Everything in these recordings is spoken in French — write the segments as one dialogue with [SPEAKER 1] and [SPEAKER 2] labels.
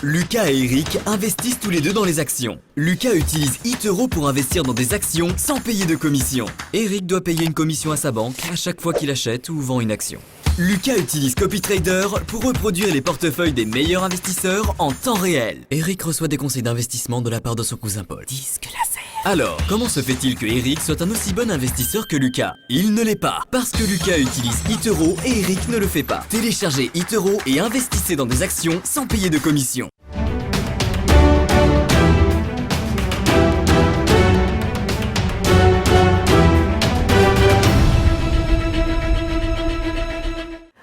[SPEAKER 1] Lucas et Eric investissent tous les deux dans les actions. Lucas utilise eToro pour investir dans des actions sans payer de commission. Eric doit payer une commission à sa banque à chaque fois qu'il achète ou vend une action. Lucas utilise CopyTrader pour reproduire les portefeuilles des meilleurs investisseurs en temps réel. Eric reçoit des conseils d'investissement de la part de son cousin Paul. Disque laser. Alors, comment se fait-il que Eric soit un aussi bon investisseur que Lucas? Il ne l'est pas, parce que Lucas utilise eToro et Eric ne le fait pas. Téléchargez eToro et investissez dans des actions sans payer de commission.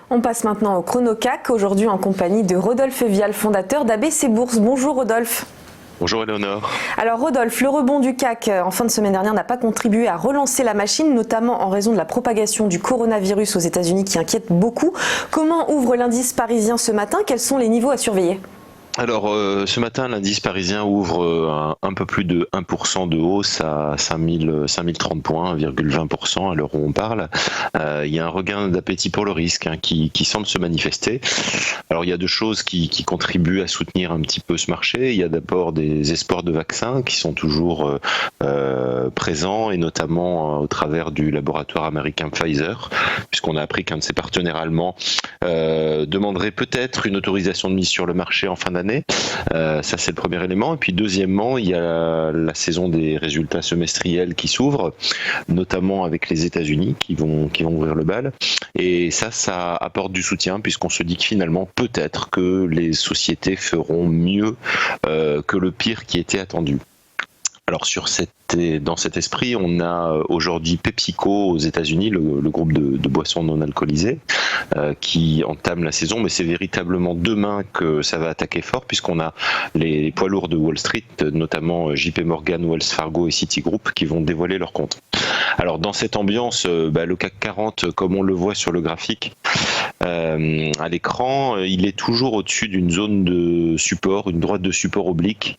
[SPEAKER 2] On passe maintenant au Chrono CAC, aujourd'hui en compagnie de Rodolphe Vial, fondateur d'ABC Bourse. Bonjour Rodolphe.
[SPEAKER 3] Bonjour Eleonore.
[SPEAKER 2] Alors Rodolphe, le rebond du CAC en fin de semaine dernière n'a pas contribué à relancer la machine, notamment en raison de la propagation du coronavirus aux États-Unis qui inquiète beaucoup. Comment ouvre l'indice parisien ce matin? Quels sont les niveaux à surveiller?
[SPEAKER 3] Alors ce matin, l'indice parisien ouvre un peu plus de 1% de hausse à 5030 points, 1,20% à l'heure où on parle. Il y a un regain d'appétit pour le risque qui semble se manifester. Alors il y a deux choses qui contribuent à soutenir un petit peu ce marché. Il y a d'abord des espoirs de vaccins qui sont toujours présents, et notamment au travers du laboratoire américain Pfizer, puisqu'on a appris qu'un de ses partenaires allemands demanderait peut-être une autorisation de mise sur le marché en fin d'année. Ça c'est le premier élément. Et puis deuxièmement, il y a la saison des résultats semestriels qui s'ouvre, notamment avec les États-Unis qui vont ouvrir le bal. Et ça apporte du soutien, puisqu'on se dit que finalement peut-être que les sociétés feront mieux que le pire qui était attendu. Alors dans cet esprit, on a aujourd'hui PepsiCo aux États-Unis, le groupe de boissons non alcoolisées, qui entame la saison, mais c'est véritablement demain que ça va attaquer fort, puisqu'on a les poids lourds de Wall Street, notamment JP Morgan, Wells Fargo et Citigroup, qui vont dévoiler leurs comptes. Alors dans cette ambiance, le CAC 40, comme on le voit sur le graphique à l'écran, il est toujours au-dessus d'une zone de support, une droite de support oblique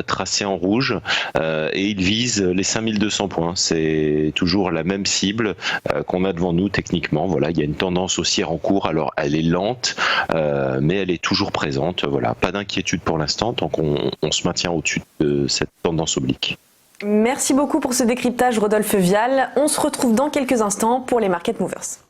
[SPEAKER 3] tracée en rouge, et il vise les 5200 points. C'est toujours la même cible qu'on a devant nous techniquement. Voilà, il y a une tendance haussière en cours. Alors elle est lente, mais elle est toujours présente. Voilà, pas d'inquiétude pour l'instant, tant qu'on se maintient au-dessus de cette tendance oblique.
[SPEAKER 2] Merci beaucoup pour ce décryptage Rodolphe Vial. On se retrouve dans quelques instants pour les Market Movers.